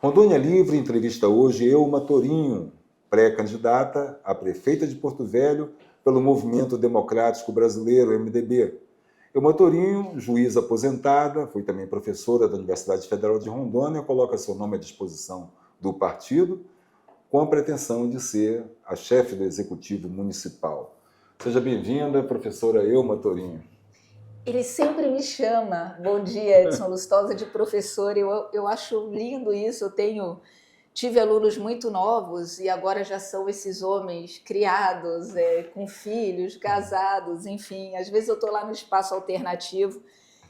Rondônia Livre entrevista hoje Elma Torinho, pré-candidata a prefeita de Porto Velho pelo Movimento Democrático Brasileiro, MDB. Elma Torinho, juíza aposentada, foi também professora da Universidade Federal de Rondônia, coloca seu nome à disposição do partido, com a pretensão de ser a chefe do Executivo Municipal. Seja bem-vinda, professora Elma Torinho. Ele sempre me chama, bom dia, Edson Lustosa, de professor. Eu acho lindo isso. Tive alunos muito novos e agora já são esses homens criados, com filhos, casados, enfim. Às vezes eu estou lá no espaço alternativo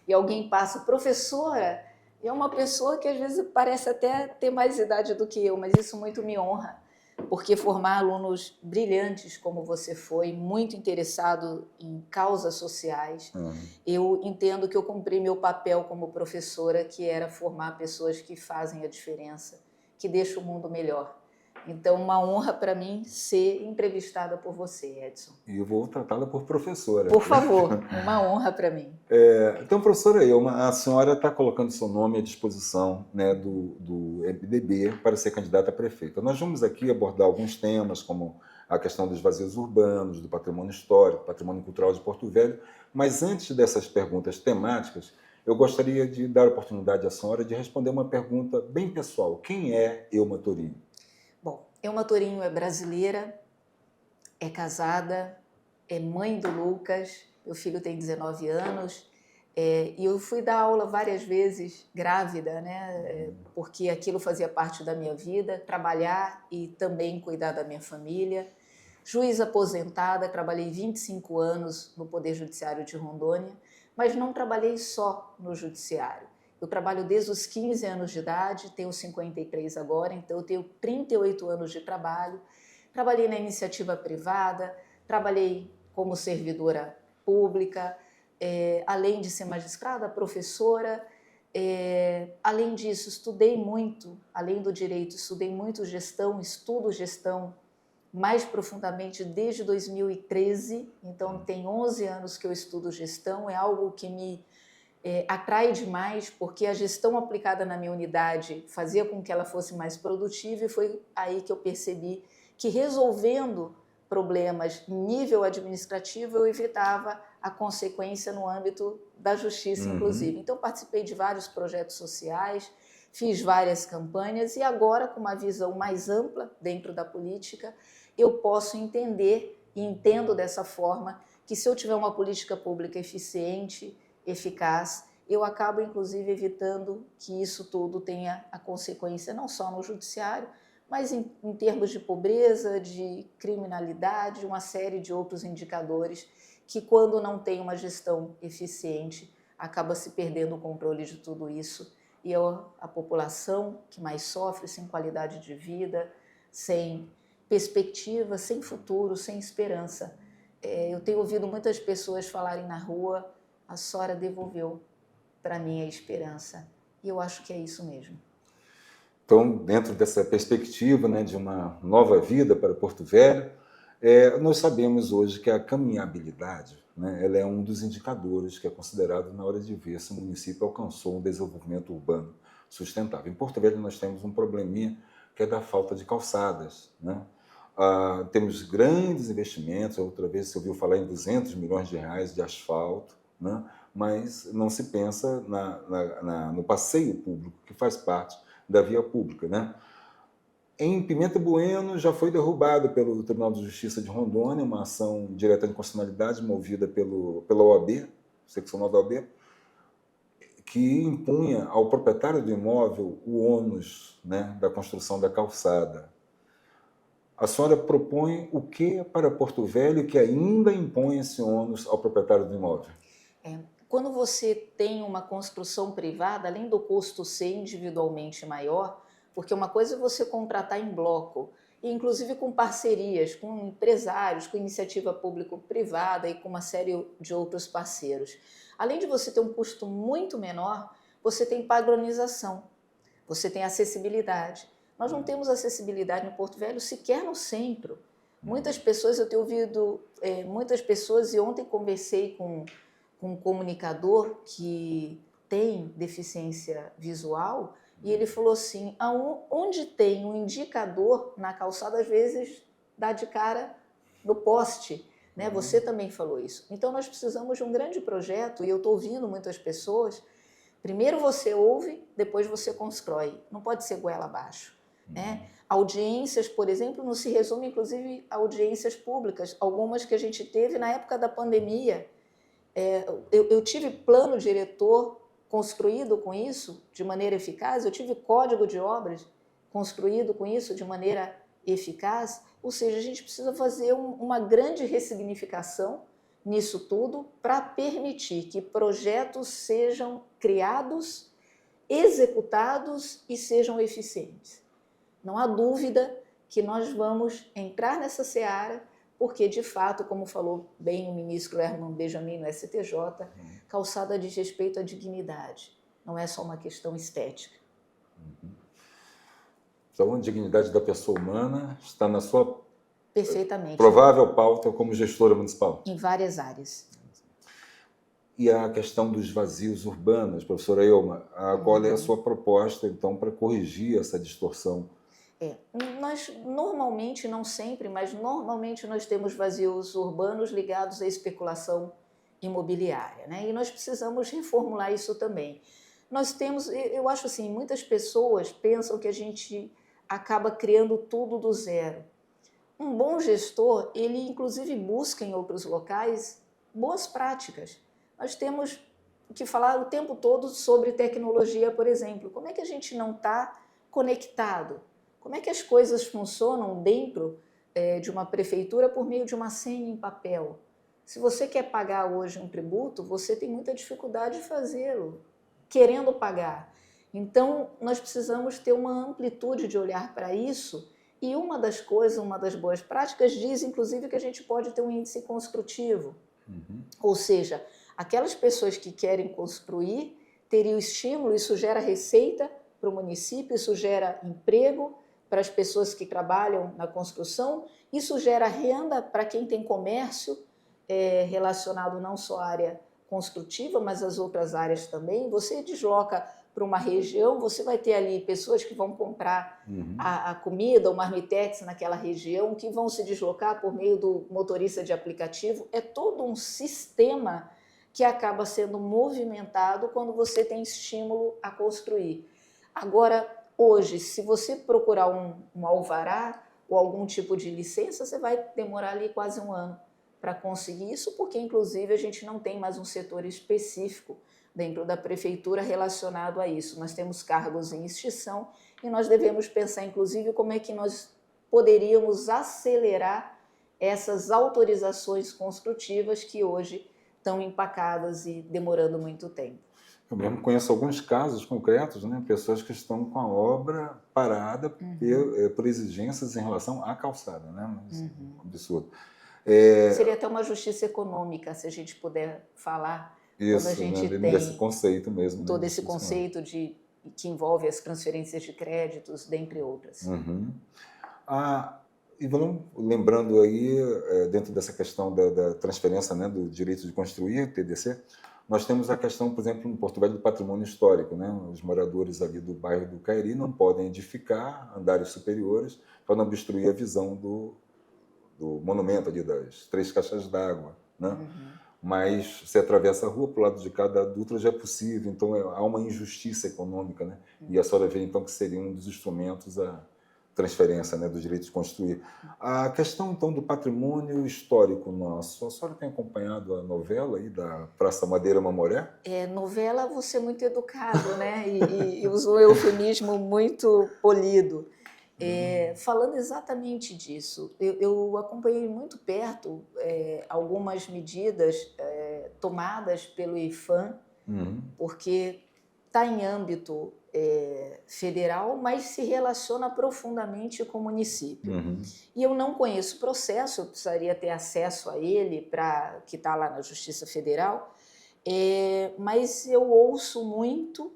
e alguém passa, professora, é uma pessoa que às vezes parece até ter mais idade do que eu, mas isso muito me honra. Porque formar alunos brilhantes como você foi, muito interessado em causas sociais, eu entendo que eu cumpri meu papel como professora, que era formar pessoas que fazem a diferença, que deixam o mundo melhor. Então, uma honra para mim ser entrevistada por você, Edson. E eu vou tratá-la por professora. Por favor, uma honra para mim. Então, professora Elma, a senhora está colocando seu nome à disposição, né, do MDB para ser candidata a prefeita. Nós vamos aqui abordar alguns temas, como a questão dos vazios urbanos, do patrimônio histórico, patrimônio cultural de Porto Velho, mas antes dessas perguntas temáticas, eu gostaria de dar a oportunidade à senhora de responder uma pergunta bem pessoal. Quem é Elma Torinho? Bom, Elma Torinho é brasileira, é casada, é mãe do Lucas, meu filho tem 19 anos, e eu fui dar aula várias vezes grávida, né? Porque aquilo fazia parte da minha vida, trabalhar e também cuidar da minha família. Juíza aposentada, trabalhei 25 anos no Poder Judiciário de Rondônia, mas não trabalhei só no Judiciário. Eu trabalho desde os 15 anos de idade, tenho 53 agora, então eu tenho 38 anos de trabalho. Trabalhei na iniciativa privada, trabalhei como servidora pública, além de ser magistrada, professora. Além disso, estudei muito, além do direito, estudei muito gestão, estudo gestão mais profundamente desde 2013, então tem 11 anos que eu estudo gestão, é algo que me atrai demais, porque a gestão aplicada na minha unidade fazia com que ela fosse mais produtiva e foi aí que eu percebi que resolvendo problemas em nível administrativo eu evitava a consequência no âmbito da justiça, inclusive. Então participei de vários projetos sociais, fiz várias campanhas e agora, com uma visão mais ampla dentro da política, eu posso entender e entendo dessa forma que se eu tiver uma política pública eficiente, eficaz, eu acabo inclusive evitando que isso tudo tenha a consequência não só no judiciário, mas em termos de pobreza, de criminalidade, uma série de outros indicadores que, quando não tem uma gestão eficiente, acaba se perdendo o controle de tudo isso. E a população que mais sofre, sem qualidade de vida, sem perspectiva, sem futuro, sem esperança. Eu tenho ouvido muitas pessoas falarem na rua, a senhora devolveu para mim a esperança. E eu acho que é isso mesmo. Então, dentro dessa perspectiva, né, de uma nova vida para Porto Velho, nós sabemos hoje que a caminhabilidade, né, ela é um dos indicadores que é considerado na hora de ver se o município alcançou um desenvolvimento urbano sustentável. Em Porto Velho nós temos um probleminha que é da falta de calçadas, né? Temos grandes investimentos, outra vez você ouviu falar em 200 milhões de reais de asfalto, né? Mas não se pensa no passeio público, que faz parte da via pública, né? Em Pimenta Bueno já foi derrubado pelo Tribunal de Justiça de Rondônia uma ação direta de inconstitucionalidade movida pela OAB, seccional da OAB, que impunha ao proprietário do imóvel o ônus, né, da construção da calçada. A senhora propõe o que para Porto Velho que ainda impõe esse ônus ao proprietário do imóvel? Quando você tem uma construção privada, além do custo ser individualmente maior, porque uma coisa é você contratar em bloco, e inclusive com parcerias, com empresários, com iniciativa público-privada e com uma série de outros parceiros. Além de você ter um custo muito menor, você tem padronização, você tem acessibilidade. Nós não temos acessibilidade em Porto Velho sequer no centro. Muitas pessoas, eu tenho ouvido muitas pessoas, e ontem conversei com um comunicador que tem deficiência visual, E ele falou assim, onde tem um indicador na calçada, às vezes dá de cara no poste, né? Você também falou isso. Então nós precisamos de um grande projeto, e eu estou ouvindo muitas pessoas. Primeiro você ouve, depois você constrói. Não pode ser goela abaixo, né? Audiências, por exemplo, não se resume inclusive a audiências públicas, algumas que a gente teve na época da pandemia. Eu tive plano diretor construído com isso de maneira eficaz, eu tive código de obras construído com isso de maneira eficaz, ou seja, a gente precisa fazer uma grande ressignificação nisso tudo para permitir que projetos sejam criados, executados e sejam eficientes. Não há dúvida que nós vamos entrar nessa seara, porque, de fato, como falou bem o ministro Herman Benjamin no STJ, calçada diz respeito à dignidade, não é só uma questão estética. Então, a dignidade da pessoa humana está na sua Perfeitamente. provável pauta como gestora municipal. Em várias áreas. E a questão dos vazios urbanos, professora Ilma, qual é a sua proposta, então, para corrigir essa distorção? Nós normalmente, não sempre, mas normalmente nós temos vazios urbanos ligados à especulação imobiliária, né? E nós precisamos reformular isso também. Nós temos, eu acho assim, muitas pessoas pensam que a gente acaba criando tudo do zero. Um bom gestor, ele inclusive busca em outros locais boas práticas. Nós temos que falar o tempo todo sobre tecnologia, por exemplo. Como é que a gente não está conectado? Como é que as coisas funcionam dentro de uma prefeitura por meio de uma senha em papel? Se você quer pagar hoje um tributo, você tem muita dificuldade de fazê-lo, querendo pagar. Então, nós precisamos ter uma amplitude de olhar para isso, e uma das coisas, uma das boas práticas, diz, inclusive, que a gente pode ter um índice construtivo. Ou seja, aquelas pessoas que querem construir teriam estímulo, isso gera receita para o município, isso gera emprego para as pessoas que trabalham na construção, isso gera renda para quem tem comércio relacionado não só à área construtiva, mas às outras áreas também. Você desloca para uma região, você vai ter ali pessoas que vão comprar a comida, o marmitex naquela região, que vão se deslocar por meio do motorista de aplicativo. É todo um sistema que acaba sendo movimentado quando você tem estímulo a construir. Agora, hoje, se você procurar um alvará ou algum tipo de licença, você vai demorar ali quase um ano para conseguir isso, porque, inclusive, a gente não tem mais um setor específico dentro da prefeitura relacionado a isso. Nós temos cargos em extinção e nós devemos pensar, inclusive, como é que nós poderíamos acelerar essas autorizações construtivas que hoje estão empacadas e demorando muito tempo. Eu mesmo conheço alguns casos concretos, né? Pessoas que estão com a obra parada por exigências em relação à calçada, né? Mas, um absurdo. Seria até uma justiça econômica, se a gente puder falar, isso, quando a gente né? tem Desse conceito mesmo. todo né? esse conceito que envolve as transferências de créditos, dentre outras. E vamos lembrando aí, dentro dessa questão da transferência, né, do direito de construir, TDC, nós temos a questão, por exemplo, no Porto Velho do patrimônio histórico, né? Os moradores ali do bairro do Cairi não podem edificar andares superiores para não obstruir a visão do monumento ali das 3 caixas d'água, né? Mas se atravessa a rua, para o lado de cada Dutra já é possível, então há uma injustiça econômica, né? E a senhora vê então que seria um dos instrumentos a transferência, né, do direito de construir. A questão, então, do patrimônio histórico nosso, a senhora tem acompanhado a novela aí da Praça Madeira Mamoré? Novela, você é muito educado, né? E usou um eufemismo muito polido. Falando exatamente disso, eu acompanhei muito perto algumas medidas tomadas pelo IPHAN, porque está em âmbito federal, mas se relaciona profundamente com o município. E eu não conheço o processo, eu precisaria ter acesso a ele, que está lá na Justiça Federal, mas eu ouço muito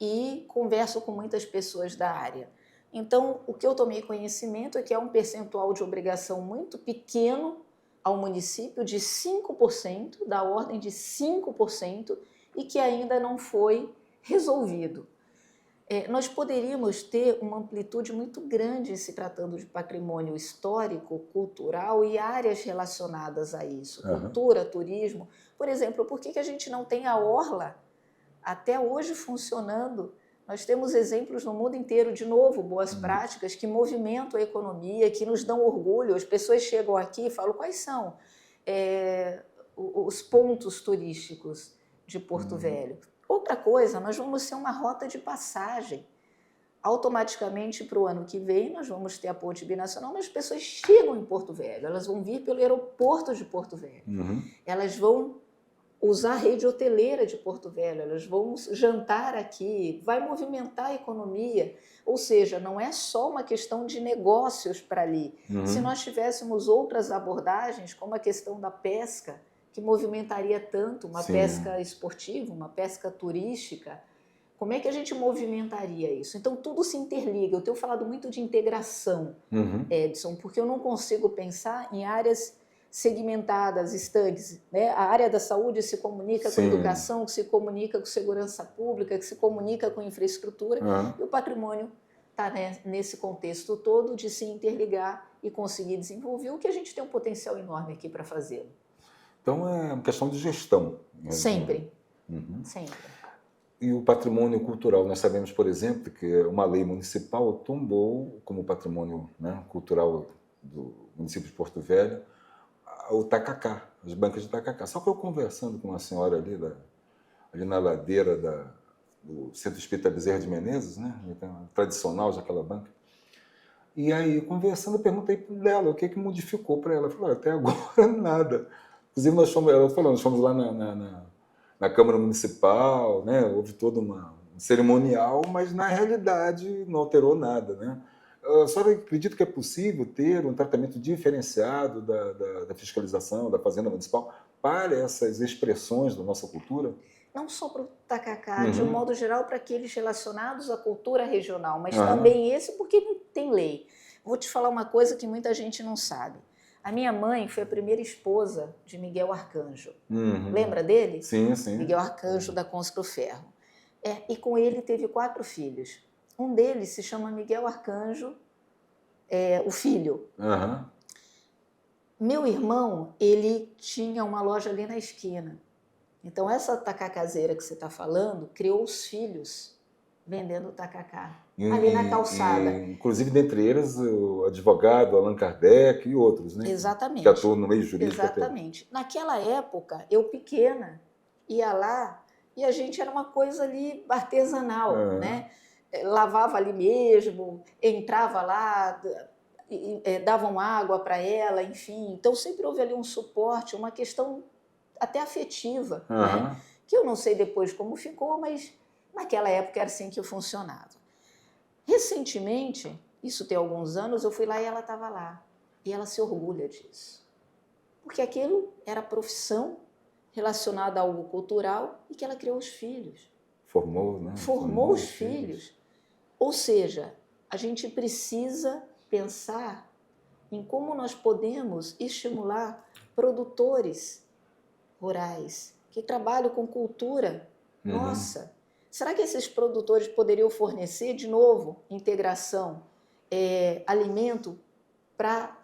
e converso com muitas pessoas da área. Então, o que eu tomei conhecimento é que é um percentual de obrigação muito pequeno ao município, de 5%, da ordem de 5%, e que ainda não foi resolvido. nós poderíamos ter uma amplitude muito grande se tratando de patrimônio histórico, cultural e áreas relacionadas a isso, cultura, turismo. Por exemplo, por que a gente não tem a Orla até hoje funcionando? Nós temos exemplos no mundo inteiro, de novo, boas práticas que movimentam a economia, que nos dão orgulho. As pessoas chegam aqui e falam quais são os pontos turísticos de Porto Velho. Outra coisa, nós vamos ser uma rota de passagem. Automaticamente, para o ano que vem, nós vamos ter a ponte binacional, mas as pessoas chegam em Porto Velho, elas vão vir pelo aeroporto de Porto Velho. Elas vão usar a rede hoteleira de Porto Velho, elas vão jantar aqui, vai movimentar a economia. Ou seja, não é só uma questão de negócios para ali. Se nós tivéssemos outras abordagens, como a questão da pesca, que movimentaria tanto, uma pesca esportiva, uma pesca turística, como é que a gente movimentaria isso? Então, tudo se interliga. Eu tenho falado muito de integração, Edson, porque eu não consigo pensar em áreas segmentadas, estanques, né? A área da saúde se comunica com a educação, que se comunica com segurança pública, que se comunica com infraestrutura, e o patrimônio está, né, nesse contexto todo de se interligar e conseguir desenvolver o que a gente tem um potencial enorme aqui para fazê-lo. Então, é uma questão de gestão. Sempre. Sempre. E o patrimônio cultural, nós sabemos, por exemplo, que uma lei municipal tombou como patrimônio, né, cultural do município de Porto Velho o tacacá, as bancas de tacacá. Só que eu conversando com uma senhora ali na ladeira do Centro Espírita Bezerra de Menezes, né, tradicional já aquela banca, e aí, conversando, eu perguntei dela o que modificou para ela. Ela falou, até agora nada. Inclusive, nós fomos lá na Câmara Municipal, né? Houve todo um cerimonial, mas na realidade não alterou nada, né? A senhora acredita que é possível ter um tratamento diferenciado da fiscalização, da Fazenda Municipal, para essas expressões da nossa cultura? Não só para o tacacá, de um modo geral, para aqueles relacionados à cultura regional, mas também esse porque tem lei. Vou te falar uma coisa que muita gente não sabe. A minha mãe foi a primeira esposa de Miguel Arcanjo. Lembra dele? Sim, sim. Miguel Arcanjo da Conscro Ferro. E com ele teve 4 filhos. Um deles se chama Miguel Arcanjo, o filho. Meu irmão, ele tinha uma loja ali na esquina. Então, essa tacacazeira que você está falando criou os filhos vendendo tacacá ali na calçada. Inclusive, dentre eles, o advogado Allan Kardec e outros, né? Exatamente. Que atuam no meio jurídico. Exatamente. Naquela época, eu pequena, ia lá e a gente era uma coisa ali artesanal, né? Lavava ali mesmo, entrava lá, davam água para ela, enfim. Então, sempre houve ali um suporte, uma questão até afetiva, né? Que eu não sei depois como ficou, mas naquela época era assim que funcionava. Recentemente, isso tem alguns anos, eu fui lá e ela estava lá. E ela se orgulha disso. Porque aquilo era profissão relacionada a algo cultural e que ela criou os filhos. Formou, né? Formou os filhos. Ou seja, a gente precisa pensar em como nós podemos estimular produtores rurais que trabalham com cultura. Nossa, será que esses produtores poderiam fornecer, de novo, integração, alimento para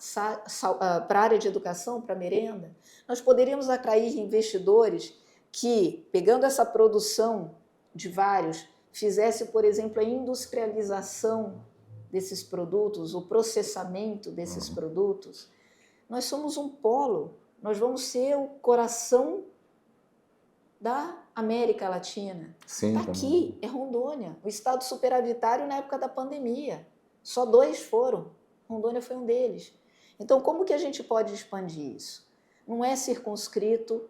a área de educação, para a merenda? Nós poderíamos atrair investidores que, pegando essa produção de vários, fizesse, por exemplo, a industrialização desses produtos, o processamento desses produtos. Nós somos um polo, nós vamos ser o coração da América Latina. Está aqui, é Rondônia, o estado superavitário na época da pandemia. Só 2 foram, Rondônia foi um deles. Então, como que a gente pode expandir isso? Não é circunscrito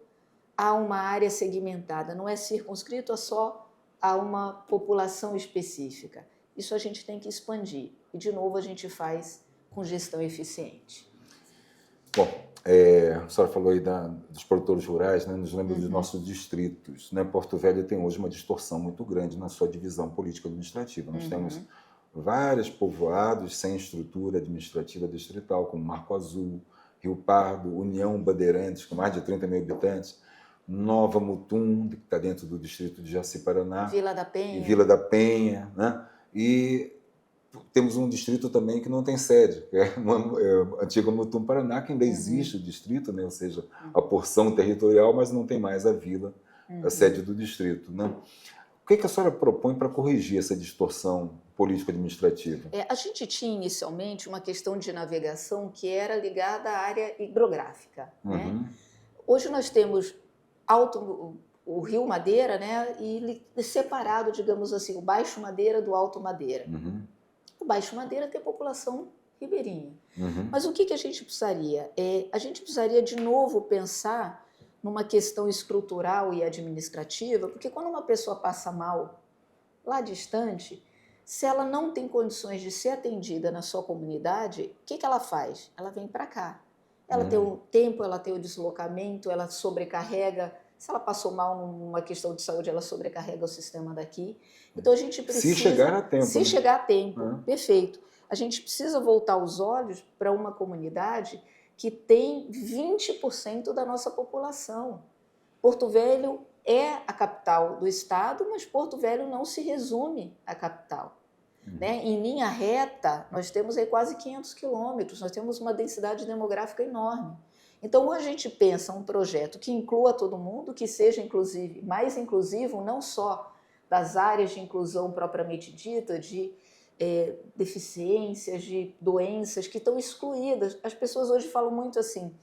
a uma área segmentada, não é circunscrito só a uma população específica. Isso a gente tem que expandir. E, de novo, a gente faz com gestão eficiente. Bom, a senhora falou aí dos produtores rurais, né? Nos lembra dos nossos distritos, né? Porto Velho tem hoje uma distorção muito grande na sua divisão político-administrativa. Nós temos vários povoados sem estrutura administrativa distrital, como Marco Azul, Rio Pardo, União Bandeirantes, com mais de 30 mil habitantes, Nova Mutum, que está dentro do distrito de Jaci-Paraná, Vila da e Penha. Vila da Penha, né? E temos um distrito também que não tem sede, que é a antiga Mutum Paraná, que ainda existe o distrito, né? Ou seja, a porção territorial, mas não tem mais a vila, a sede do distrito, né? O que a senhora propõe para corrigir essa distorção político-administrativa? A gente tinha inicialmente uma questão de navegação que era ligada à área hidrográfica, né? Hoje nós temos o Rio Madeira, né? E separado, digamos assim, o Baixo Madeira do Alto Madeira. O Baixo Madeira tem população ribeirinha. Mas o que a gente precisaria? A gente precisaria de novo pensar numa questão estrutural e administrativa, porque quando uma pessoa passa mal lá distante, se ela não tem condições de ser atendida na sua comunidade, o que ela faz? Ela vem para cá. Ela tem o tempo, ela tem o deslocamento, ela sobrecarrega. Se ela passou mal numa questão de saúde, ela sobrecarrega o sistema daqui. Então a gente precisa... Se chegar a tempo. Se chegar a tempo, perfeito. A gente precisa voltar os olhos para uma comunidade que tem 20% da nossa população. Porto Velho é a capital do estado, mas Porto Velho não se resume à capital. Né? Em linha reta, nós temos aí quase 500 quilômetros, nós temos uma densidade demográfica enorme. Então, ou a gente pensa um projeto que inclua todo mundo, que seja inclusive mais inclusivo, não só das áreas de inclusão propriamente dita, de deficiências, de doenças que estão excluídas. As pessoas hoje falam muito assim,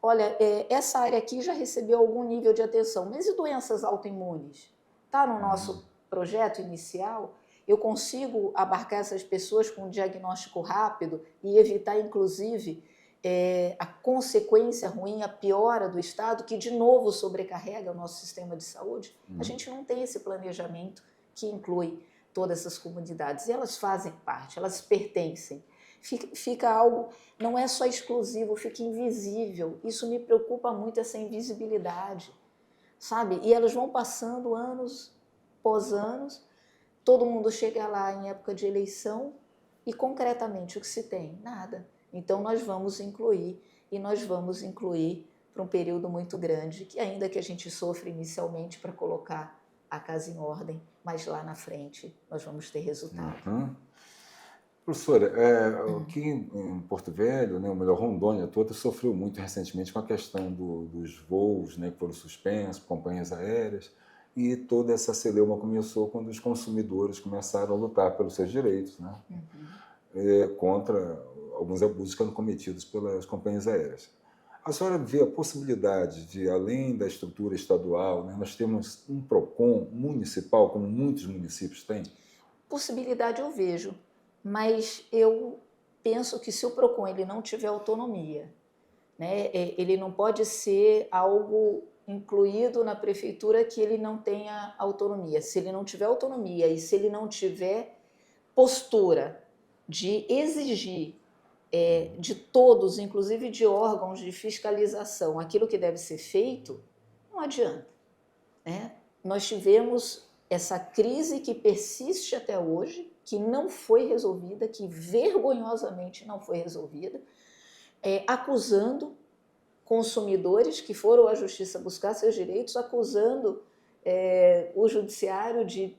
olha, essa área aqui já recebeu algum nível de atenção, mas e doenças autoimunes? Está no nosso projeto inicial? Eu consigo abarcar essas pessoas com um diagnóstico rápido e evitar, inclusive, a consequência ruim, a piora do estado, que de novo sobrecarrega o nosso sistema de saúde? A gente não tem esse planejamento que inclui todas essas comunidades. E elas fazem parte, elas pertencem. Fica algo, não é só exclusivo, fica invisível. Isso me preocupa muito, essa invisibilidade, sabe? E elas vão passando anos após anos, todo mundo chega lá em época de eleição e concretamente o que se tem? Nada. Então nós vamos incluir, e nós vamos incluir para um período muito grande, que ainda que a gente sofra inicialmente para colocar a casa em ordem, mas lá na frente nós vamos ter resultado. Professora, aqui em Porto Velho, né, ou melhor, Rondônia toda, sofreu muito recentemente com a questão dos voos, né, que foram suspensos, companhias aéreas, e toda essa celeuma começou quando os consumidores começaram a lutar pelos seus direitos, né, contra alguns abusos que eram cometidos pelas companhias aéreas. A senhora vê a possibilidade de, além da estrutura estadual, né, nós temos um PROCON municipal, como muitos municípios têm? Possibilidade eu vejo, mas eu penso que se o PROCON ele não tiver autonomia, né, ele não pode ser algo incluído na prefeitura que ele não tenha autonomia. Se ele não tiver autonomia e se ele não tiver postura de exigir de todos, inclusive de órgãos de fiscalização, aquilo que deve ser feito, não adianta. Né? Nós tivemos essa crise que persiste até hoje, que não foi resolvida, que vergonhosamente não foi resolvida, acusando consumidores que foram à justiça buscar seus direitos, acusando o judiciário de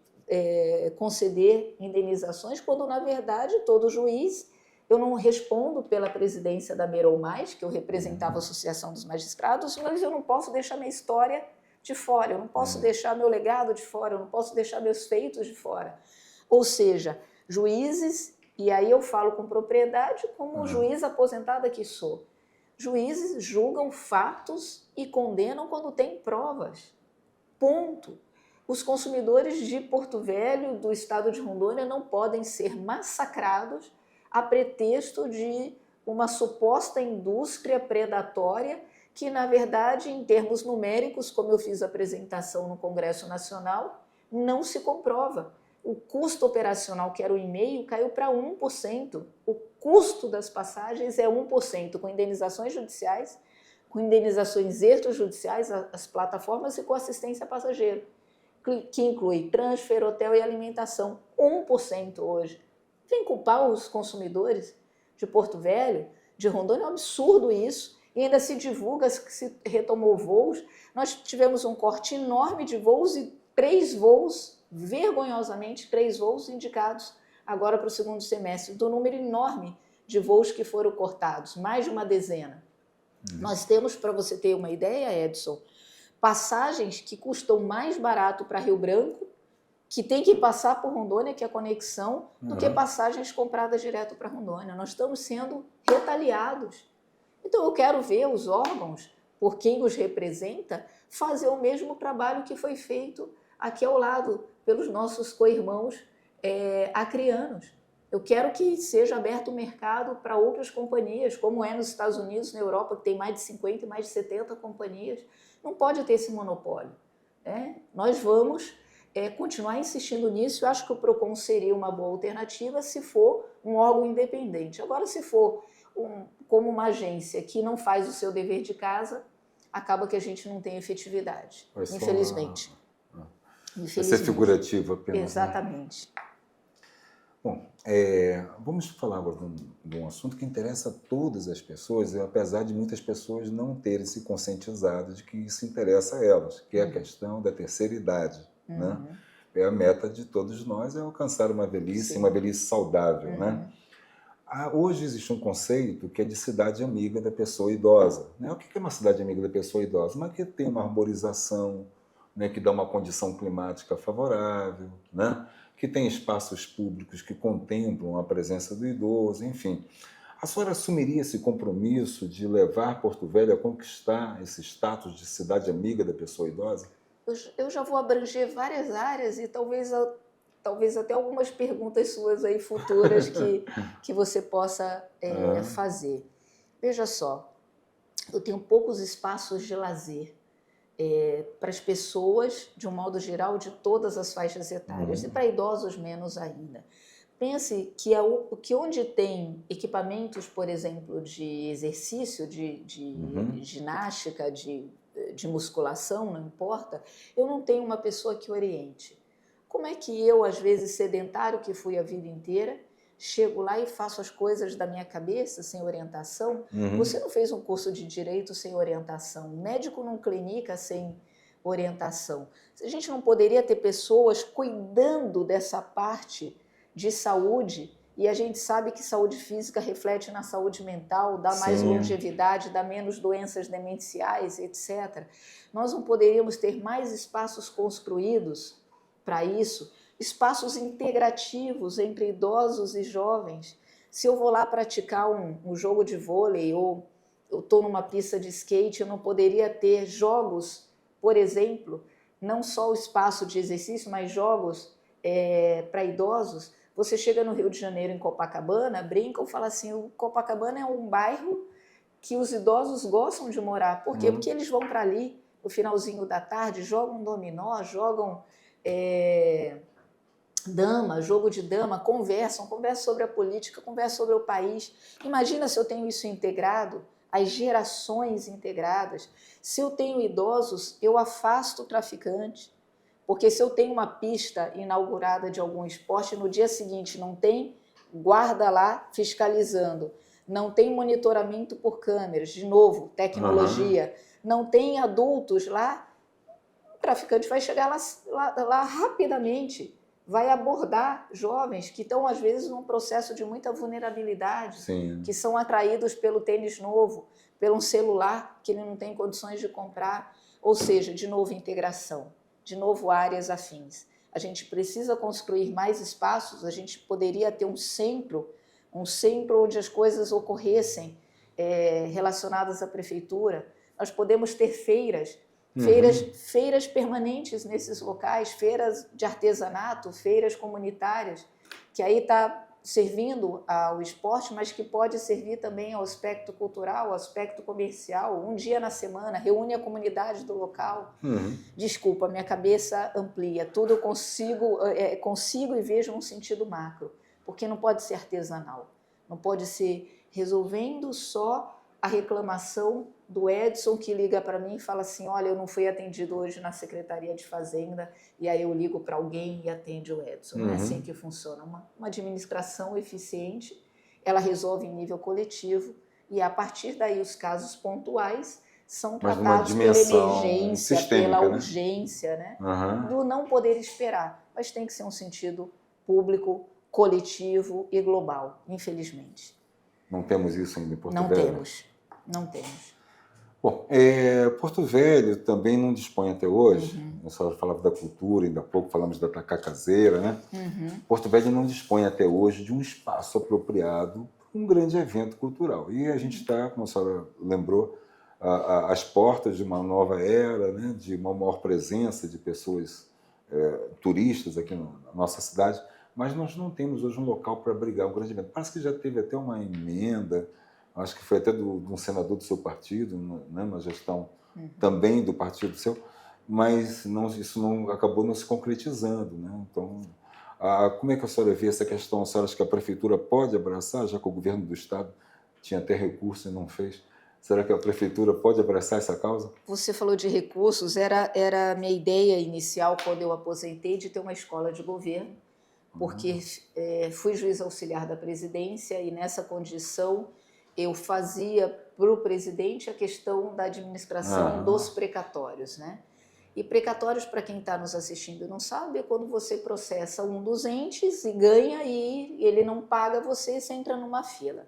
conceder indenizações, quando, na verdade, todo juiz... Eu não respondo pela presidência da Merou Mais, que eu representava a Associação dos Magistrados, mas eu não posso deixar minha história de fora, eu não posso deixar meu legado de fora, eu não posso deixar meus feitos de fora. Ou seja, juízes, e aí eu falo com propriedade como juiz aposentada que sou, juízes julgam fatos e condenam quando tem provas. Ponto. Os consumidores de Porto Velho, do estado de Rondônia, não podem ser massacrados a pretexto de uma suposta indústria predatória que, na verdade, em termos numéricos, como eu fiz a apresentação no Congresso Nacional, não se comprova. O custo operacional, que era o 1,5%, caiu para 1%. O custo das passagens é 1%, com indenizações judiciais, com indenizações extrajudiciais, as plataformas e com assistência a passageiro, que inclui transfer, hotel e alimentação. 1% hoje. Vem culpar os consumidores de Porto Velho, de Rondônia, é um absurdo isso. E ainda se divulga que se retomou voos. Nós tivemos um corte enorme de voos e 3 voos, vergonhosamente, 3 voos indicados agora para o segundo semestre, do número enorme de voos que foram cortados, mais de uma dezena. Nós temos, para você ter uma ideia, Edson, passagens que custam mais barato para Rio Branco, que tem que passar por Rondônia, que é a conexão, do que passagens compradas direto para Rondônia. Nós estamos sendo retaliados. Então eu quero ver os órgãos, por quem os representa, fazer o mesmo trabalho que foi feito aqui ao lado, pelos nossos co-irmãos acreanos. Eu quero que seja aberto o mercado para outras companhias, como é nos Estados Unidos, na Europa, que tem mais de 50 e mais de 70 companhias. Não pode ter esse monopólio, né? Nós vamos continuar insistindo nisso. Eu acho que o PROCON seria uma boa alternativa se for um órgão independente. Agora, se for como uma agência que não faz o seu dever de casa, acaba que a gente não tem efetividade, infelizmente. Vai ser figurativo apenas. Exatamente. Né? Bom, vamos falar agora de um assunto que interessa a todas as pessoas, apesar de muitas pessoas não terem se conscientizado de que isso interessa a elas, que é a questão da terceira idade. Né? A meta de todos nós é alcançar uma velhice, uma velhice saudável. Né? Hoje existe um conceito que é de cidade amiga da pessoa idosa. Né? O que é uma cidade amiga da pessoa idosa? Mas que tem uma arborização, né, que dá uma condição climática favorável, né? Que tem espaços públicos que contemplam a presença do idoso, enfim. A senhora assumiria esse compromisso de levar Porto Velho a conquistar esse status de cidade amiga da pessoa idosa? Eu já vou abranger várias áreas e talvez até algumas perguntas suas aí futuras que você possa fazer. Veja só, eu tenho poucos espaços de lazer para as pessoas, de um modo geral, de todas as faixas etárias, e para idosos menos ainda. Pense que onde tem equipamentos, por exemplo, de exercício, de ginástica, de musculação, não importa, eu não tenho uma pessoa que oriente. Como é que eu, às vezes sedentário, que fui a vida inteira, chego lá e faço as coisas da minha cabeça sem orientação? Você não fez um curso de direito sem orientação, médico não clinica sem orientação. A gente não poderia ter pessoas cuidando dessa parte de saúde, e a gente sabe que saúde física reflete na saúde mental, dá mais longevidade, dá menos doenças demenciais, etc. Nós não poderíamos ter mais espaços construídos para isso, espaços integrativos entre idosos e jovens. Se eu vou lá praticar um jogo de vôlei ou eu estou numa pista de skate, eu não poderia ter jogos, por exemplo, não só o espaço de exercício, mas jogos para idosos. Você chega no Rio de Janeiro, em Copacabana, brincam, falam assim, o Copacabana é um bairro que os idosos gostam de morar. Por quê? Porque eles vão para ali no finalzinho da tarde, jogam dominó, jogam jogo de dama, conversam sobre a política, conversam sobre o país. Imagina se eu tenho isso integrado, as gerações integradas. Se eu tenho idosos, eu afasto o traficante, porque se eu tenho uma pista inaugurada de algum esporte, no dia seguinte não tem guarda lá fiscalizando, não tem monitoramento por câmeras, de novo, tecnologia, não tem adultos lá, o traficante vai chegar lá rapidamente, vai abordar jovens que estão, às vezes, num processo de muita vulnerabilidade, que são atraídos pelo tênis novo, pelo um celular que ele não tem condições de comprar. Ou seja, de novo, integração, de novo, áreas afins. A gente precisa construir mais espaços, a gente poderia ter um centro onde as coisas ocorressem relacionadas à prefeitura. Nós podemos ter feiras permanentes nesses locais, feiras de artesanato, feiras comunitárias, que aí está servindo ao esporte, mas que pode servir também ao aspecto cultural, ao aspecto comercial. Um dia na semana, reúne a comunidade do local. Desculpa, minha cabeça amplia, tudo eu consigo e vejo num sentido macro, porque não pode ser artesanal, não pode ser resolvendo só a reclamação do Edson, que liga para mim e fala assim, olha, eu não fui atendido hoje na Secretaria de Fazenda, e aí eu ligo para alguém e atende o Edson. Não é assim que funciona. Uma administração eficiente, ela resolve em nível coletivo, E a partir daí os casos pontuais são Mas numa tratados pela dimensão emergência, sistêmica, pela né? urgência, né? Aham. Do não poder esperar. Mas tem que ser um sentido público, coletivo e global, infelizmente. Não temos isso ainda em Porto Não Velho? temos, não temos. Bom, Porto Velho também não dispõe até hoje, a senhora falava da cultura, ainda há pouco falamos da tacacazeira, né? Porto Velho não dispõe até hoje de um espaço apropriado para um grande evento cultural. E a gente está, como a senhora lembrou, às portas de uma nova era, né? De uma maior presença de pessoas turistas aqui na nossa cidade, mas nós não temos hoje um local para abrigar um grande evento. Parece que já teve até uma emenda, acho que foi até de um senador do seu partido, né, uma gestão também do partido seu, mas isso não acabou não se concretizando, né? Então, como é que a senhora vê essa questão? A senhora acha que a prefeitura pode abraçar, já que o governo do estado tinha até recurso e não fez? Será que a prefeitura pode abraçar essa causa? Você falou de recursos, era a minha ideia inicial quando eu aposentei de ter uma escola de governo, porque fui juiz auxiliar da presidência e nessa condição eu fazia para o presidente a questão da administração dos precatórios, né? E precatórios, para quem está nos assistindo e não sabe, é quando você processa um dos entes e ganha e ele não paga você entra numa fila.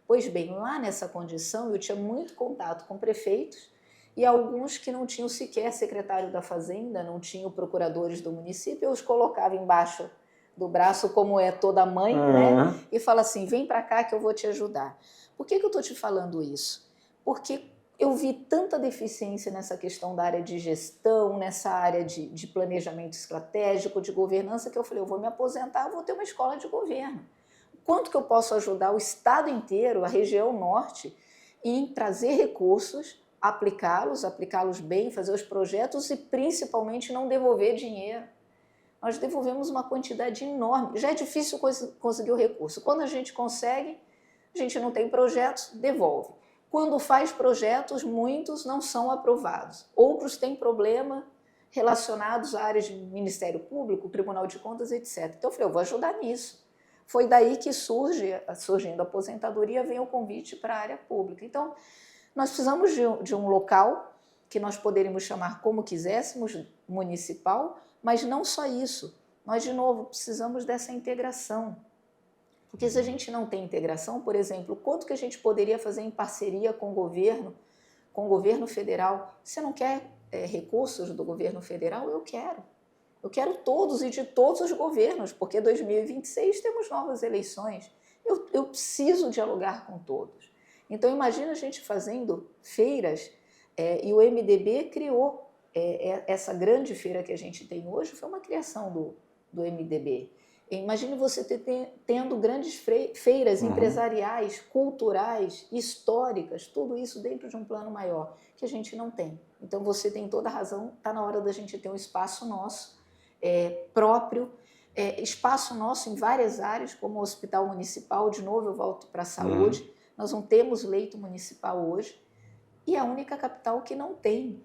Pois bem, lá nessa condição eu tinha muito contato com prefeitos e alguns que não tinham sequer secretário da Fazenda, não tinham procuradores do município, eu os colocava embaixo do braço, como é toda mãe, né? E fala assim, vem para cá que eu vou te ajudar. Por que eu estou te falando isso? Porque eu vi tanta deficiência nessa questão da área de gestão, nessa área de planejamento estratégico, de governança, que eu falei, eu vou me aposentar, vou ter uma escola de governo. Quanto que eu posso ajudar o estado inteiro, a região norte, em trazer recursos, aplicá-los bem, fazer os projetos e principalmente não devolver dinheiro. Nós devolvemos uma quantidade enorme. Já é difícil conseguir o recurso. Quando a gente consegue, a gente não tem projetos, devolve. Quando faz projetos, muitos não são aprovados. Outros têm problema relacionados à área de Ministério Público, Tribunal de Contas, etc. Então eu falei, eu vou ajudar nisso. Foi daí que surgindo a aposentadoria, vem o convite para a área pública. Então, nós precisamos de um local que nós poderíamos chamar como quiséssemos, municipal, mas não só isso. Nós, de novo, precisamos dessa integração. Porque se a gente não tem integração, por exemplo, quanto que a gente poderia fazer em parceria com o governo federal? Você não quer recursos do governo federal? Eu quero. Eu quero todos e de todos os governos, porque em 2026 temos novas eleições. Eu preciso dialogar com todos. Então, imagina a gente fazendo feiras, e o MDB criou essa grande feira que a gente tem hoje, foi uma criação do MDB. Imagine você tendo grandes feiras empresariais, culturais, históricas, tudo isso dentro de um plano maior, que a gente não tem. Então, você tem toda a razão, está na hora da gente ter um espaço nosso, próprio, espaço nosso em várias áreas, como o Hospital Municipal, de novo eu volto para a saúde, nós não temos leito municipal hoje, e é a única capital que não tem.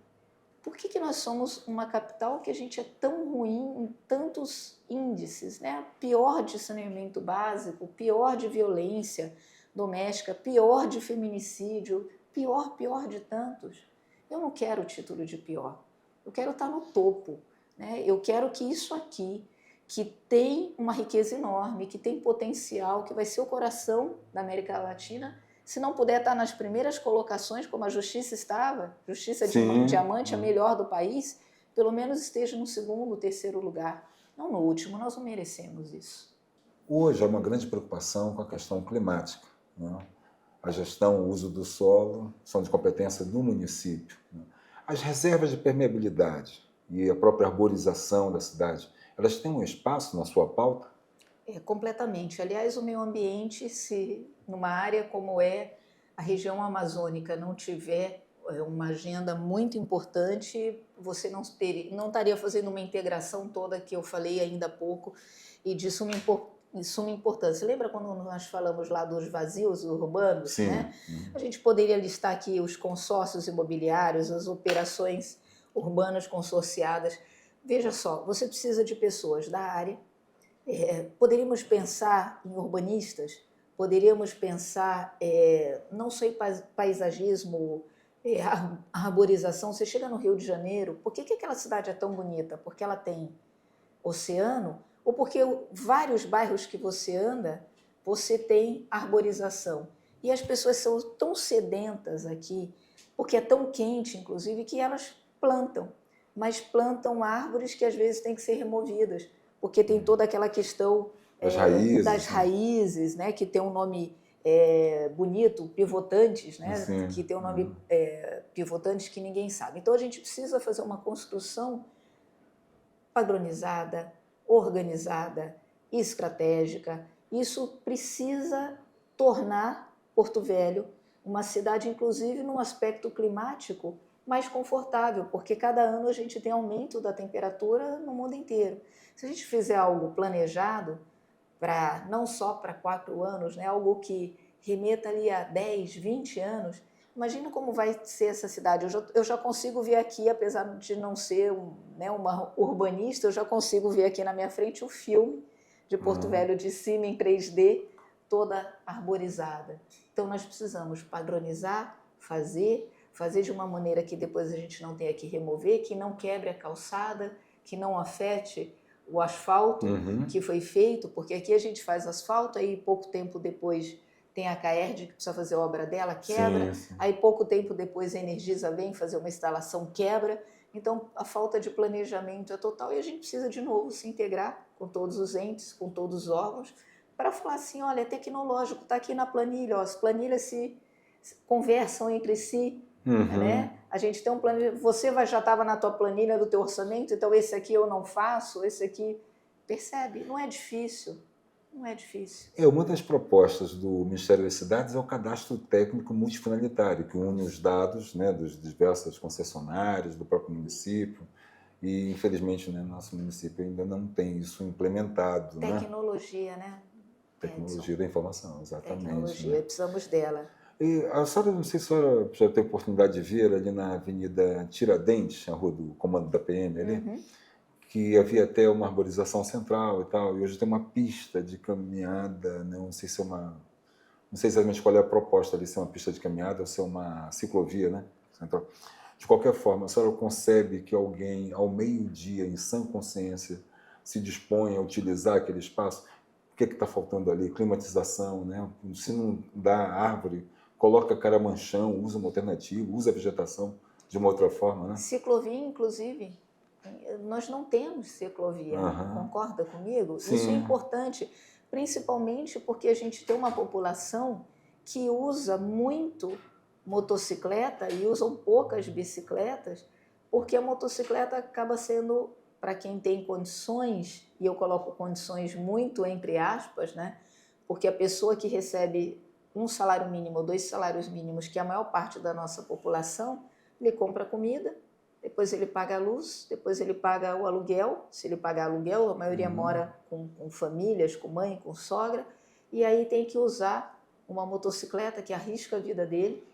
Por que nós somos uma capital que a gente é tão ruim em tantos índices, né? Pior de saneamento básico, pior de violência doméstica, pior de feminicídio, pior de tantos. Eu não quero o título de pior, eu quero estar no topo, né? Eu quero que isso aqui, que tem uma riqueza enorme, que tem potencial, que vai ser o coração da América Latina, se não puder estar nas primeiras colocações, como a Justiça estava, Justiça de Diamante, a melhor do país, pelo menos esteja no segundo, terceiro lugar. Não no último, nós não merecemos isso. Hoje há uma grande preocupação com a questão climática, né? A gestão, o uso do solo são de competência do município, né? As reservas de permeabilidade e a própria arborização da cidade, elas têm um espaço na sua pauta? Completamente. Aliás, o meio ambiente, se numa área como a região amazônica não tiver uma agenda muito importante, você não estaria fazendo uma integração toda que eu falei ainda há pouco e de suma importância. Lembra quando nós falamos lá dos vazios urbanos? Sim. Né? A gente poderia listar aqui os consórcios imobiliários, as operações urbanas consorciadas. Veja só, você precisa de pessoas da área. Poderíamos pensar em urbanistas Poderíamos pensar não só em paisagismo, arborização. Você chega no Rio de Janeiro, por que aquela cidade é tão bonita? Porque ela tem oceano ou porque vários bairros que você anda, você tem arborização. E as pessoas são tão sedentas aqui, porque é tão quente, inclusive, que elas plantam, mas plantam árvores que às vezes têm que ser removidas, porque tem toda aquela questão das raízes, né, que tem um nome bonito, pivotantes, né, Sim. que tem um nome pivotantes que ninguém sabe. Então a gente precisa fazer uma construção padronizada, organizada, estratégica. Isso precisa tornar Porto Velho uma cidade, inclusive, num aspecto climático mais confortável, porque cada ano a gente tem aumento da temperatura no mundo inteiro. Se a gente fizer algo planejado, não só para 4 anos, né, algo que remeta ali a 10, 20 anos, imagina como vai ser essa cidade. Eu já consigo ver aqui, apesar de não ser uma urbanista, eu já consigo ver aqui na minha frente o filme de Porto Velho de cima em 3D, toda arborizada. Então nós precisamos padronizar, fazer de uma maneira que depois a gente não tenha que remover, que não quebre a calçada, que não afete o asfalto que foi feito, porque aqui a gente faz asfalto, aí pouco tempo depois tem a Caerd que precisa fazer a obra dela, quebra, Sim. Aí pouco tempo depois a Energisa vem fazer uma instalação, quebra. Então a falta de planejamento é total e a gente precisa de novo se integrar com todos os entes, com todos os órgãos, para falar assim, olha, é tecnológico, está aqui na planilha, as planilhas se conversam entre si, né? A gente tem um planejamento, você já estava na tua planilha do teu orçamento, então esse aqui eu não faço, esse aqui, percebe? Não é difícil. Não é difícil. Uma das propostas do Ministério das Cidades é o cadastro técnico multifinalitário, que une os dados, né, dos diversas concessionárias, do próprio município, e infelizmente, né, nosso município ainda não tem isso implementado. Tecnologia, né? Tecnologia da informação, exatamente. Tecnologia, né? precisamos dela. E a senhora, não sei se a senhora já teve oportunidade de ver ali na Avenida Tiradentes, a rua do comando da PM ali, que havia até uma arborização central e tal, e hoje tem uma pista de caminhada, né? Não sei se exatamente qual é a proposta ali, se é uma pista de caminhada ou se é uma ciclovia, né? Central. De qualquer forma, a senhora concebe que alguém, ao meio-dia, em sã consciência, se dispõe a utilizar aquele espaço? O que está faltando ali? Climatização, né? Se não dá árvore, coloca caramanchão, usa uma alternativa, usa a vegetação de uma outra forma, né? Ciclovia, inclusive, nós não temos ciclovia, concorda comigo? Sim. Isso é importante, principalmente porque a gente tem uma população que usa muito motocicleta e usam poucas bicicletas, porque a motocicleta acaba sendo, para quem tem condições, e eu coloco condições muito entre aspas, né? Porque a pessoa que recebe um salário mínimo ou 2 salários mínimos, que é a maior parte da nossa população, ele compra comida, depois ele paga a luz, depois ele paga o aluguel. Se ele pagar aluguel, a maioria mora com famílias, com mãe, com sogra, e aí tem que usar uma motocicleta que arrisca a vida dele,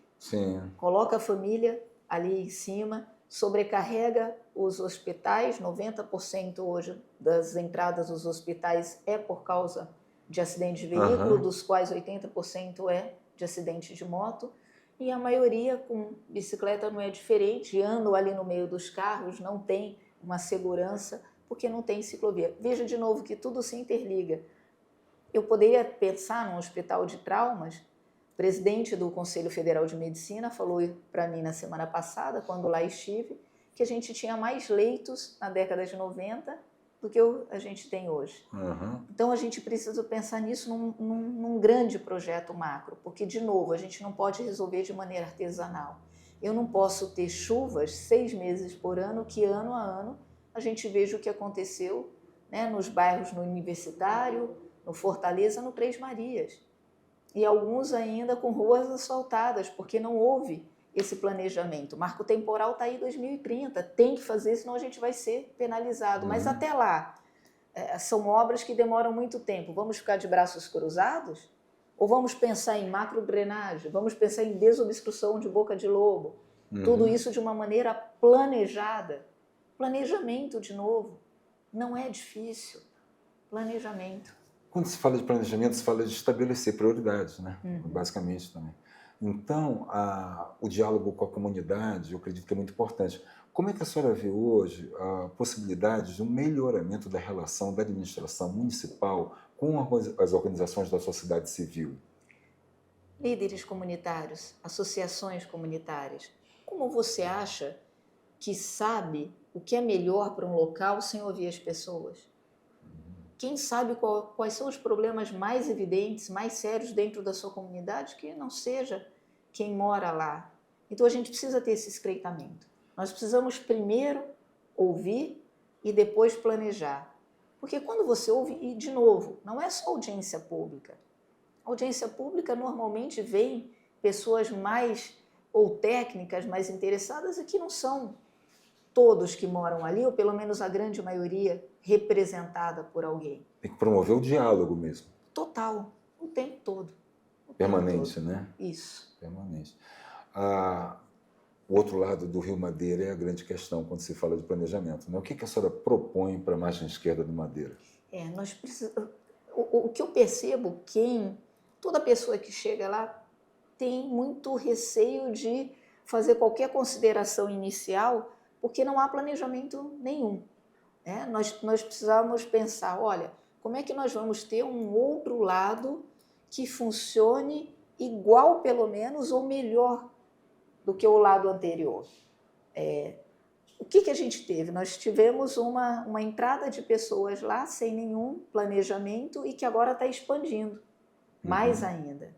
coloca a família ali em cima, sobrecarrega os hospitais. 90% hoje das entradas dos hospitais é por causa de acidente de veículo, dos quais 80% é de acidente de moto. E a maioria com bicicleta não é diferente, andam ali no meio dos carros, não tem uma segurança, porque não tem ciclovia. Veja de novo que tudo se interliga. Eu poderia pensar num hospital de traumas. O presidente do Conselho Federal de Medicina falou para mim na semana passada, quando lá estive, que a gente tinha mais leitos na década de 90 do que a gente tem hoje. Então a gente precisa pensar nisso num grande projeto macro, porque, de novo, a gente não pode resolver de maneira artesanal. Eu não posso ter chuvas 6 meses por ano, que ano a ano a gente veja o que aconteceu, né, nos bairros no Universitário, no Fortaleza, no Três Marias. E alguns ainda com ruas asfaltadas, porque não houve esse planejamento. O marco temporal está aí 2030, tem que fazer, senão a gente vai ser penalizado. Mas até lá, são obras que demoram muito tempo. Vamos ficar de braços cruzados? Ou vamos pensar em macrodrenagem? Vamos pensar em desobstrução de boca de lobo? Tudo isso de uma maneira planejada. Planejamento, de novo, não é difícil. Planejamento. Quando se fala de planejamento, se fala de estabelecer prioridades, né? Uhum. Basicamente também. Então, o diálogo com a comunidade, eu acredito que é muito importante. Como é que a senhora vê hoje a possibilidade de um melhoramento da relação da administração municipal com as organizações da sociedade civil? Líderes comunitários, associações comunitárias, como você acha que sabe o que é melhor para um local sem ouvir as pessoas? Quem sabe quais são os problemas mais evidentes, mais sérios dentro da sua comunidade que não seja quem mora lá? Então a gente precisa ter esse estreitamento. Nós precisamos primeiro ouvir e depois planejar. Porque quando você ouve, e de novo, não é só audiência pública. Audiência pública normalmente vem pessoas mais ou técnicas mais interessadas e que não são todos que moram ali, ou pelo menos a grande maioria, representada por alguém. Tem que promover o diálogo mesmo, Total, o tempo todo. O permanente, tempo todo. né? Isso. Permanente. O outro lado do Rio Madeira é a grande questão quando se fala de planejamento, né? O que a senhora propõe para a margem esquerda do Madeira? Nós precisamos. O que eu percebo, toda pessoa que chega lá tem muito receio de fazer qualquer consideração inicial, porque não há planejamento nenhum. Nós precisamos pensar, olha, como é que nós vamos ter um outro lado que funcione igual, pelo menos, ou melhor do que o lado anterior. O que a gente teve? Nós tivemos uma entrada de pessoas lá sem nenhum planejamento e que agora está expandindo mais ainda.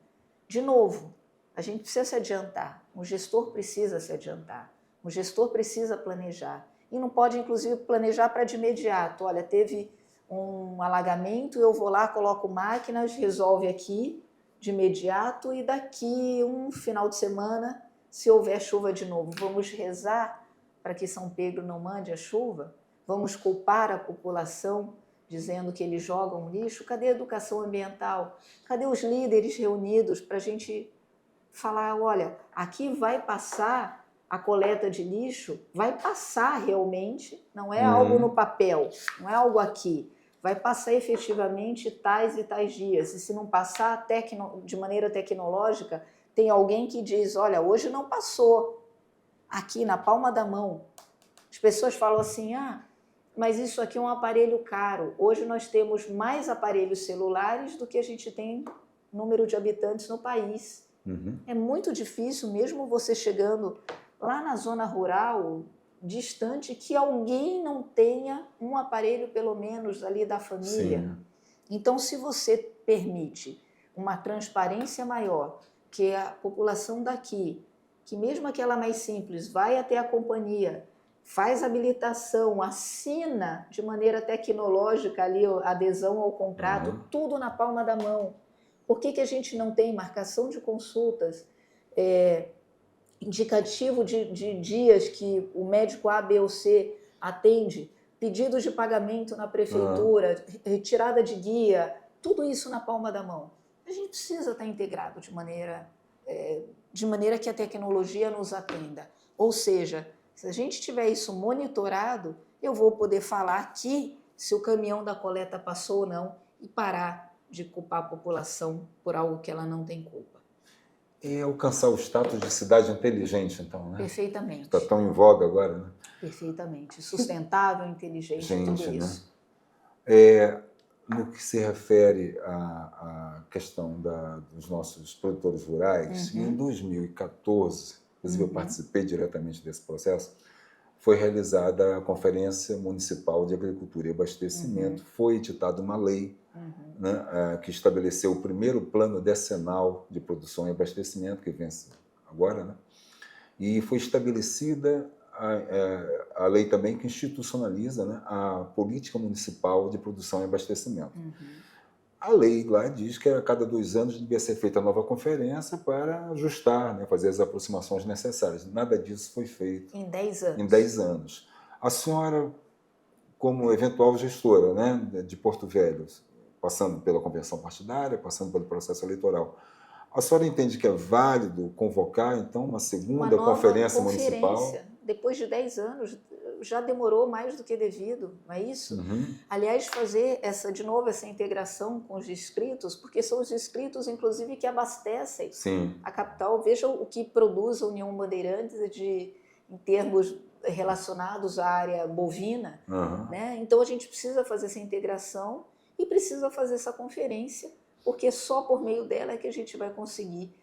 De novo, a gente precisa se adiantar, o gestor precisa se adiantar, o gestor precisa planejar. E não pode, inclusive, planejar para de imediato. Olha, teve um alagamento, eu vou lá, coloco máquinas, resolve aqui de imediato e daqui um final de semana, se houver chuva de novo, vamos rezar para que São Pedro não mande a chuva? Vamos culpar a população dizendo que eles jogam lixo? Cadê a educação ambiental? Cadê os líderes reunidos para a gente falar, olha, aqui vai passar a coleta de lixo, vai passar realmente, não é algo no papel, não é algo aqui, vai passar efetivamente tais e tais dias, e se não passar de maneira tecnológica, tem alguém que diz, olha, hoje não passou, aqui na palma da mão. As pessoas falam assim, mas isso aqui é um aparelho caro, hoje nós temos mais aparelhos celulares do que a gente tem número de habitantes no país. É muito difícil, mesmo você chegando lá na zona rural, distante, que alguém não tenha um aparelho, pelo menos, ali da família. Sim. Então, se você permite uma transparência maior, que a população daqui, que mesmo aquela mais simples, vai até a companhia, faz habilitação, assina de maneira tecnológica ali a adesão ao contrato, tudo na palma da mão. Por que a gente não tem marcação de consultas, indicativo de dias que o médico A, B ou C atende, pedidos de pagamento na prefeitura, retirada de guia, tudo isso na palma da mão? A gente precisa estar integrado de maneira que a tecnologia nos atenda. Ou seja, se a gente tiver isso monitorado, eu vou poder falar aqui se o caminhão da coleta passou ou não e parar de culpar a população por algo que ela não tem culpa. É alcançar o status de cidade inteligente, então, né? Perfeitamente. Está tão em voga agora, né? Perfeitamente. Sustentável, inteligente, tudo isso. No que se refere à questão dos nossos produtores rurais, em 2014, inclusive eu participei diretamente desse processo, foi realizada a Conferência Municipal de Agricultura e Abastecimento, foi editada uma lei né, que estabeleceu o primeiro plano decenal de produção e abastecimento, que vence agora, né? E foi estabelecida a lei também que institucionaliza, né, a política municipal de produção e abastecimento. A lei lá diz que a cada 2 anos devia ser feita a nova conferência para ajustar, né, fazer as aproximações necessárias. Nada disso foi feito. Em 10 anos. Em 10 anos. A senhora, como eventual gestora, né, de Porto Velho, passando pela convenção partidária, passando pelo processo eleitoral, a senhora entende que é válido convocar, então, uma segunda conferência municipal? Depois de 10 anos, já demorou mais do que devido, não é isso? Aliás, fazer de novo essa integração com os distritos, porque são os distritos, inclusive, que abastecem a capital. Veja o que produz a União Bandeirantes em termos relacionados à área bovina. Né? Então, a gente precisa fazer essa integração e precisa fazer essa conferência, porque só por meio dela é que a gente vai conseguir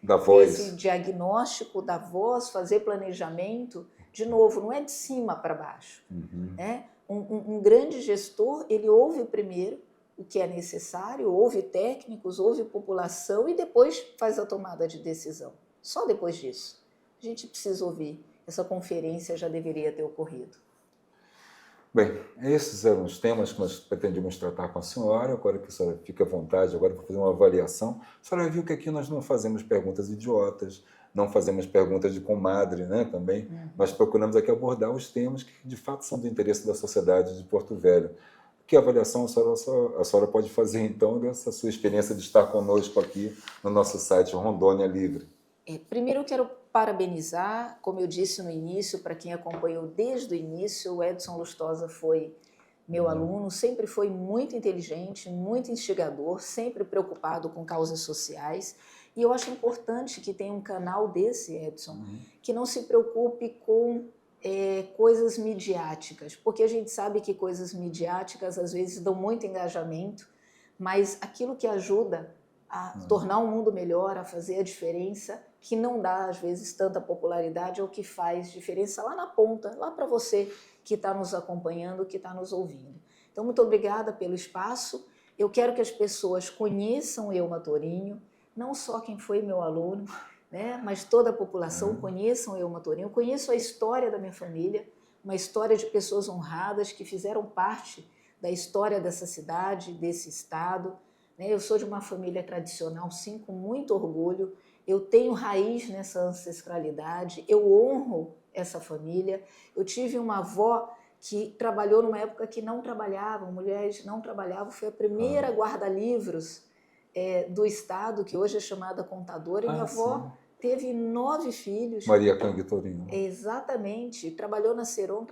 esse diagnóstico, dar voz, fazer planejamento. De novo, não é de cima para baixo. Né? Um grande gestor, ele ouve primeiro o que é necessário, ouve técnicos, ouve população e depois faz a tomada de decisão. Só depois disso. A gente precisa ouvir. Essa conferência já deveria ter ocorrido. Bem, esses eram os temas que nós pretendíamos tratar com a senhora. Agora que a senhora fica à vontade agora para fazer uma avaliação. A senhora viu que aqui nós não fazemos perguntas idiotas, não fazemos perguntas de comadre, né, também. Nós procuramos aqui abordar os temas que de fato são do interesse da sociedade de Porto Velho. Que avaliação a senhora pode fazer, então, dessa sua experiência de estar conosco aqui no nosso site Rondônia Livre? Primeiro eu quero parabenizar, como eu disse no início, para quem acompanhou desde o início, o Edson Lustosa foi meu aluno, sempre foi muito inteligente, muito instigador, sempre preocupado com causas sociais. E eu acho importante que tenha um canal desse, Edson, que não se preocupe com coisas midiáticas, porque a gente sabe que coisas midiáticas às vezes dão muito engajamento, mas aquilo que ajuda a tornar o mundo melhor, a fazer a diferença, que não dá, às vezes, tanta popularidade, é o que faz diferença lá na ponta, lá para você que está nos acompanhando, que está nos ouvindo. Então, muito obrigada pelo espaço. Eu quero que as pessoas conheçam o Euma Torinho, não só quem foi meu aluno, né, mas toda a população conheçam o Euma Torinho. Eu conheço a história da minha família, uma história de pessoas honradas que fizeram parte da história dessa cidade, desse estado. Eu sou de uma família tradicional, sim, com muito orgulho. Eu tenho raiz nessa ancestralidade, eu honro essa família. Eu tive uma avó que trabalhou numa época que não trabalhavam, mulheres não trabalhavam, foi a primeira guarda-livros do estado, que hoje é chamada contadora, e minha avó teve 9 filhos. Maria Cangue Torinho. Exatamente, trabalhou na Ceron,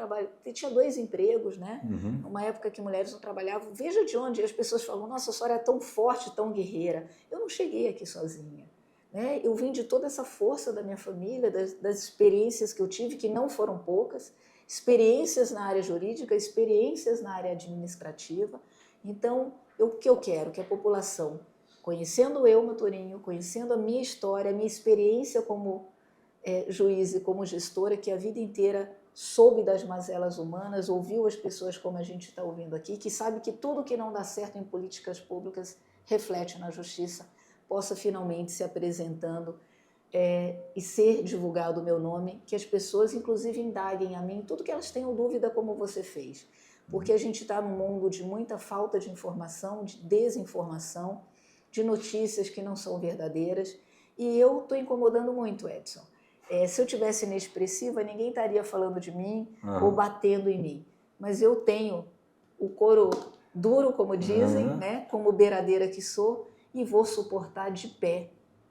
tinha 2 empregos, né? Numa época que mulheres não trabalhavam. Veja de onde as pessoas falam, nossa, a senhora é tão forte, tão guerreira. Eu não cheguei aqui sozinha. Né? Eu vim de toda essa força da minha família, das experiências que eu tive, que não foram poucas, experiências na área jurídica, experiências na área administrativa. Então, o que eu quero? Que a população, conhecendo o Euma Torinho, conhecendo a minha história, a minha experiência como juiz e como gestora, que a vida inteira soube das mazelas humanas, ouviu as pessoas como a gente está ouvindo aqui, que sabe que tudo que não dá certo em políticas públicas reflete na justiça, possa finalmente se apresentando e ser divulgado o meu nome, que as pessoas, inclusive, indaguem a mim tudo que elas tenham dúvida como você fez. Porque a gente está num mundo de muita falta de informação, de desinformação, de notícias que não são verdadeiras. E eu estou incomodando muito, Edson. Se eu tivesse inexpressiva, ninguém estaria falando de mim ou batendo em mim. Mas eu tenho o couro duro, como dizem, né, como beiradeira que sou, e vou suportar de pé,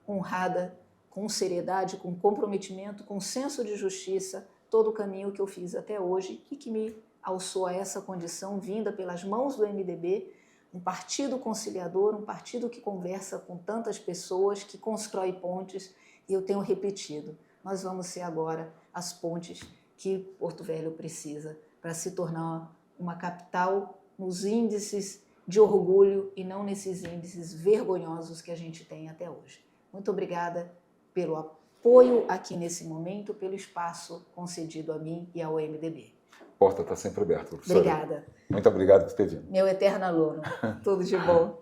honrada, com seriedade, com comprometimento, com senso de justiça, todo o caminho que eu fiz até hoje e que me alçou a essa condição vinda pelas mãos do MDB, um partido conciliador, um partido que conversa com tantas pessoas, que constrói pontes, e eu tenho repetido, nós vamos ser agora as pontes que Porto Velho precisa para se tornar uma capital nos índices de orgulho e não nesses índices vergonhosos que a gente tem até hoje. Muito obrigada pelo apoio aqui nesse momento, pelo espaço concedido a mim e ao MDB. A porta está sempre aberta, professora. Obrigada. Muito obrigado por ter vindo. Meu eterno aluno. Tudo de bom.